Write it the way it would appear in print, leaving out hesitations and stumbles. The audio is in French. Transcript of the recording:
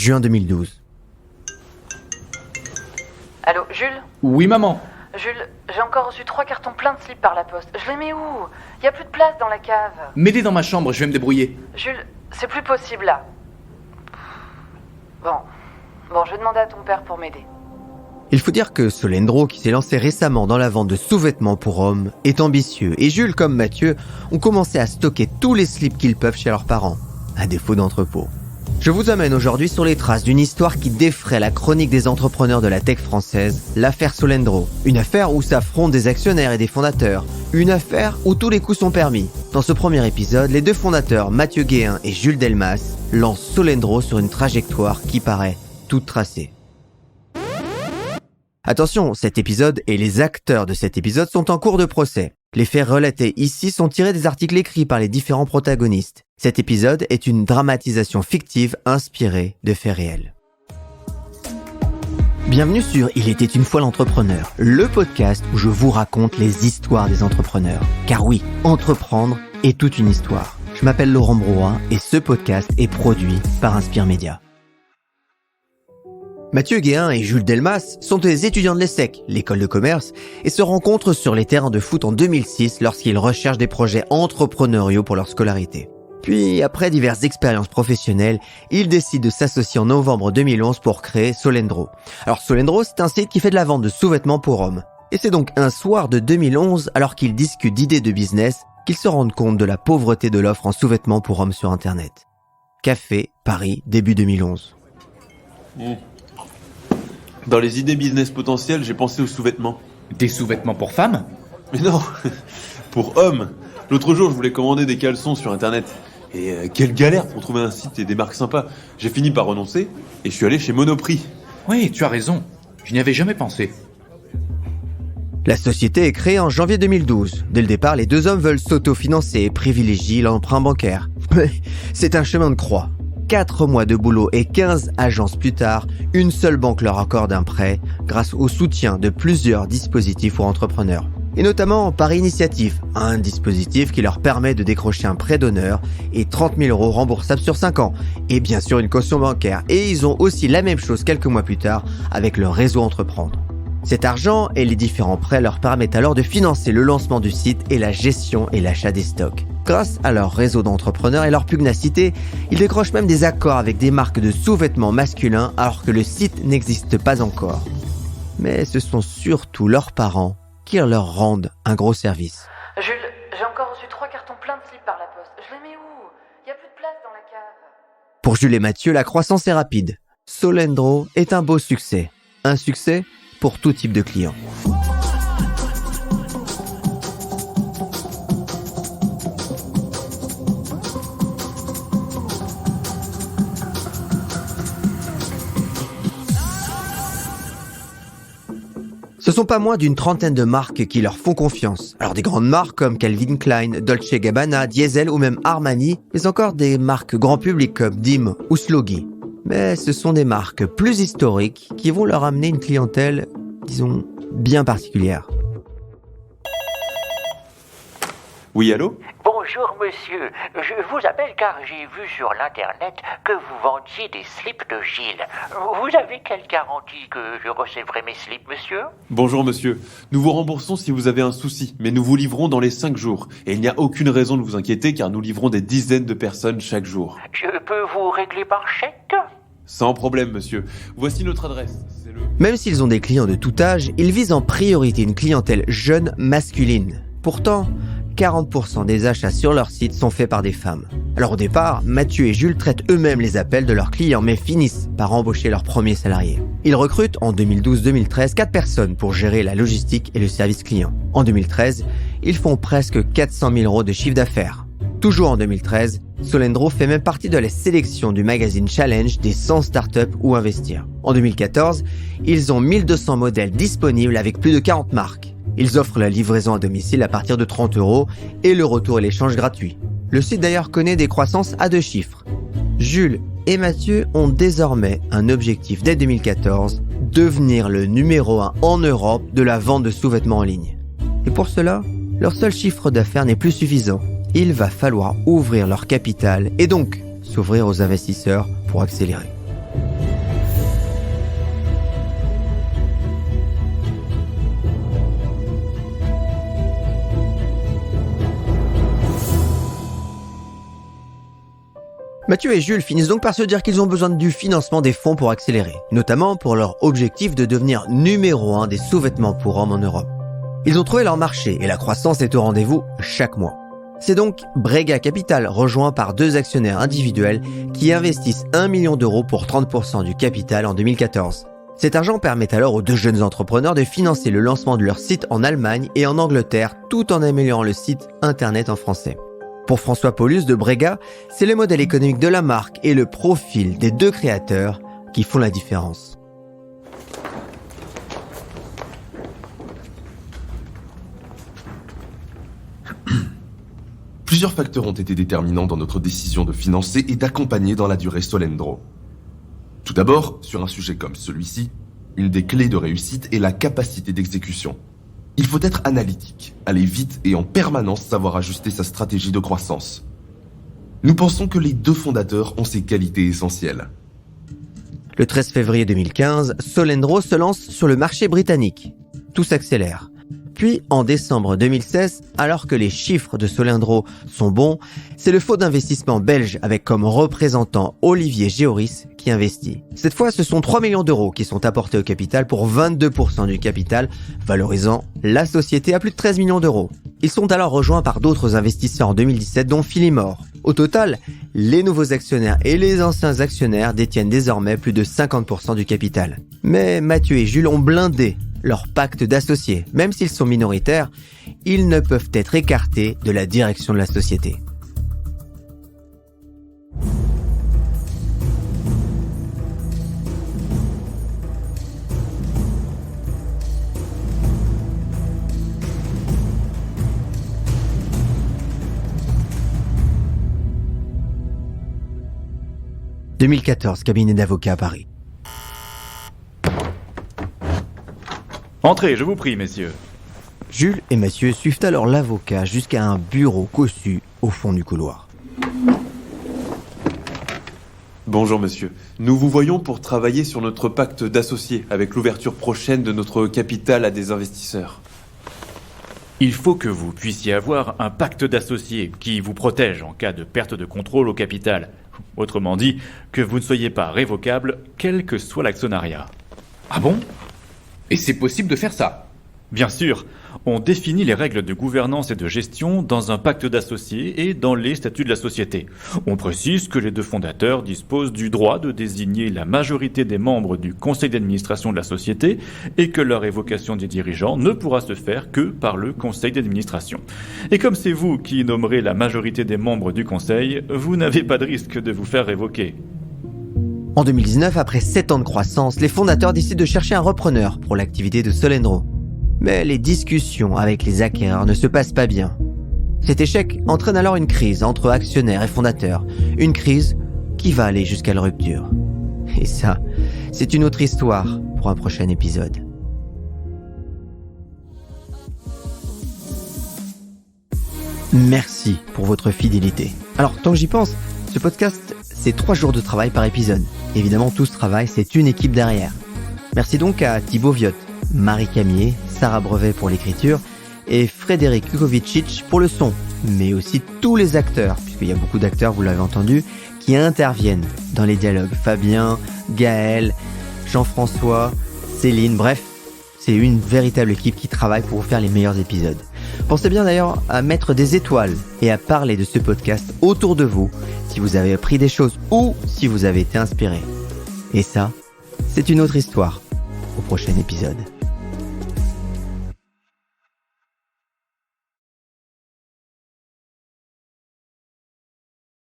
juin 2012. Allô, Jules ? Oui, maman. Jules, j'ai encore reçu 3 cartons pleins de slips par la poste. Je les mets où ? Y a plus de place dans la cave. M'aider dans ma chambre, je vais me débrouiller. Jules, c'est plus possible là. Bon, je vais demander à ton père pour m'aider. Il faut dire que Solendro, qui s'est lancé récemment dans la vente de sous-vêtements pour hommes, est ambitieux. Et Jules, comme Mathieu, ont commencé à stocker tous les slips qu'ils peuvent chez leurs parents, à défaut d'entrepôt. Je vous amène aujourd'hui sur les traces d'une histoire qui défraie la chronique des entrepreneurs de la tech française, l'affaire Solendro. Une affaire où s'affrontent des actionnaires et des fondateurs. Une affaire où tous les coups sont permis. Dans ce premier épisode, les deux fondateurs, Mathieu Guéhin et Jules Delmas, lancent Solendro sur une trajectoire qui paraît toute tracée. Attention, cet épisode et les acteurs de cet épisode sont en cours de procès. Les faits relatés ici sont tirés des articles écrits par les différents protagonistes. Cet épisode est une dramatisation fictive inspirée de faits réels. Bienvenue sur Il était une fois l'entrepreneur, le podcast où je vous raconte les histoires des entrepreneurs. Car oui, entreprendre est toute une histoire. Je m'appelle Laurent Brouin et ce podcast est produit par Inspire Média. Mathieu Guéhin et Jules Delmas sont des étudiants de l'ESSEC, l'école de commerce, et se rencontrent sur les terrains de foot en 2006 lorsqu'ils recherchent des projets entrepreneuriaux pour leur scolarité. Puis, après diverses expériences professionnelles, ils décident de s'associer en novembre 2011 pour créer Solendro. Alors Solendro, c'est un site qui fait de la vente de sous-vêtements pour hommes. Et c'est donc un soir de 2011, alors qu'ils discutent d'idées de business, qu'ils se rendent compte de la pauvreté de l'offre en sous-vêtements pour hommes sur Internet. Café, Paris, début 2011. Dans les idées business potentielles, j'ai pensé aux sous-vêtements. Des sous-vêtements pour femmes ? Mais non, pour hommes. L'autre jour, je voulais commander des caleçons sur Internet. Et quelle galère pour trouver un site et des marques sympas. J'ai fini par renoncer et je suis allé chez Monoprix. Oui, tu as raison. Je n'y avais jamais pensé. La société est créée en janvier 2012. Dès le départ, les deux hommes veulent s'autofinancer et privilégient l'emprunt bancaire. Mais c'est un chemin de croix. 4 mois de boulot et 15 agences plus tard, une seule banque leur accorde un prêt grâce au soutien de plusieurs dispositifs pour entrepreneurs. Et notamment par Initiative, un dispositif qui leur permet de décrocher un prêt d'honneur et 30 000 € remboursables sur 5 ans. Et bien sûr une caution bancaire. Et ils ont aussi la même chose quelques mois plus tard avec leur réseau Entreprendre. Cet argent et les différents prêts leur permettent alors de financer le lancement du site et la gestion et l'achat des stocks. Grâce à leur réseau d'entrepreneurs et leur pugnacité, ils décrochent même des accords avec des marques de sous-vêtements masculins alors que le site n'existe pas encore. Mais ce sont surtout leurs parents qui leur rendent un gros service. Jules, j'ai encore reçu 3 cartons pleins de slips par la poste. Je les mets où ? Y a plus de place dans la cave. Pour Jules et Mathieu, la croissance est rapide. Solendro est un beau succès. Un succès pour tout type de clients. Ce sont pas moins d'une trentaine de marques qui leur font confiance. Alors des grandes marques comme Calvin Klein, Dolce & Gabbana, Diesel ou même Armani, mais encore des marques grand public comme Dim ou Sloggy. Mais ce sont des marques plus historiques qui vont leur amener une clientèle, disons, bien particulière. Oui, allô ? Bonjour monsieur, je vous appelle car j'ai vu sur l'internet que vous vendiez des slips de Gilles. Vous avez quelle garantie que je recevrai mes slips, monsieur ? Bonjour monsieur. Nous vous remboursons si vous avez un souci, mais nous vous livrons dans les 5 jours. Et il n'y a aucune raison de vous inquiéter car nous livrons des dizaines de personnes chaque jour. Je peux vous régler par chèque ? Sans problème monsieur. Voici notre adresse. Même s'ils ont des clients de tout âge, ils visent en priorité une clientèle jeune masculine. Pourtant, 40% des achats sur leur site sont faits par des femmes. Alors au départ, Mathieu et Jules traitent eux-mêmes les appels de leurs clients mais finissent par embaucher leurs premiers salariés. Ils recrutent en 2012-2013 4 personnes pour gérer la logistique et le service client. En 2013, ils font presque 400 000 € de chiffre d'affaires. Toujours en 2013, Solendro fait même partie de la sélection du magazine Challenge des 100 startups où investir. En 2014, ils ont 1200 modèles disponibles avec plus de 40 marques. Ils offrent la livraison à domicile à partir de 30 € et le retour et l'échange gratuit. Le site d'ailleurs connaît des croissances à 2 chiffres. Jules et Mathieu ont désormais un objectif dès 2014, devenir le numéro 1 en Europe de la vente de sous-vêtements en ligne. Et pour cela, leur seul chiffre d'affaires n'est plus suffisant. Il va falloir ouvrir leur capital et donc s'ouvrir aux investisseurs pour accélérer. Mathieu et Jules finissent donc par se dire qu'ils ont besoin du financement des fonds pour accélérer, notamment pour leur objectif de devenir numéro 1 des sous-vêtements pour hommes en Europe. Ils ont trouvé leur marché et la croissance est au rendez-vous chaque mois. C'est donc Brega Capital, rejoint par 2 actionnaires individuels qui investissent 1 million d'euros pour 30% du capital en 2014. Cet argent permet alors aux 2 jeunes entrepreneurs de financer le lancement de leur site en Allemagne et en Angleterre tout en améliorant le site internet en français. Pour François Paulus de Brega, c'est le modèle économique de la marque et le profil des 2 créateurs qui font la différence. Plusieurs facteurs ont été déterminants dans notre décision de financer et d'accompagner dans la durée Solendro. Tout d'abord, sur un sujet comme celui-ci, une des clés de réussite est la capacité d'exécution. Il faut être analytique, aller vite et en permanence savoir ajuster sa stratégie de croissance. Nous pensons que les 2 fondateurs ont ces qualités essentielles. Le 13 février 2015, Solendro se lance sur le marché britannique. Tout s'accélère. Puis, en décembre 2016, alors que les chiffres de Solendro sont bons, c'est le fonds d'investissement belge avec comme représentant Olivier Géoris qui investit. Cette fois, ce sont 3 millions d'euros qui sont apportés au capital pour 22% du capital, valorisant la société à plus de 13 millions d'euros. Ils sont alors rejoints par d'autres investisseurs en 2017, dont Philimore. Au total, les nouveaux actionnaires et les anciens actionnaires détiennent désormais plus de 50% du capital. Mais Mathieu et Jules ont blindé leur pacte d'associés. Même s'ils sont minoritaires, ils ne peuvent être écartés de la direction de la société. « 2014, cabinet d'avocats à Paris. Entrez, je vous prie, messieurs. » Jules et Mathieu suivent alors l'avocat jusqu'à un bureau cossu au fond du couloir. Bonjour monsieur. Nous vous voyons pour travailler sur notre pacte d'associés avec l'ouverture prochaine de notre capital à des investisseurs. Il faut que vous puissiez avoir un pacte d'associés qui vous protège en cas de perte de contrôle au capital. Autrement dit, que vous ne soyez pas révocable, quel que soit l'actionnariat. Ah bon? Et c'est possible de faire ça? Bien sûr, on définit les règles de gouvernance et de gestion dans un pacte d'associés et dans les statuts de la société. On précise que les 2 fondateurs disposent du droit de désigner la majorité des membres du conseil d'administration de la société et que leur évocation des dirigeants ne pourra se faire que par le conseil d'administration. Et comme c'est vous qui nommerez la majorité des membres du conseil, vous n'avez pas de risque de vous faire révoquer. En 2019, après 7 ans de croissance, les fondateurs décident de chercher un repreneur pour l'activité de Solendro. Mais les discussions avec les acquéreurs ne se passent pas bien. Cet échec entraîne alors une crise entre actionnaires et fondateurs. Une crise qui va aller jusqu'à la rupture. Et ça, c'est une autre histoire pour un prochain épisode. Merci pour votre fidélité. Alors, tant que j'y pense, ce podcast, c'est 3 jours de travail par épisode. Évidemment, tout ce travail, c'est une équipe derrière. Merci donc à Thibaut Viotte, Marie Camier, Sarah Brevet pour l'écriture et Frédéric Kukovicic pour le son, mais aussi tous les acteurs, puisqu'il y a beaucoup d'acteurs, vous l'avez entendu, qui interviennent dans les dialogues. Fabien, Gaël, Jean-François, Céline, bref, c'est une véritable équipe qui travaille pour vous faire les meilleurs épisodes. Pensez bien d'ailleurs à mettre des étoiles et à parler de ce podcast autour de vous si vous avez appris des choses ou si vous avez été inspiré. Et ça, c'est une autre histoire au prochain épisode.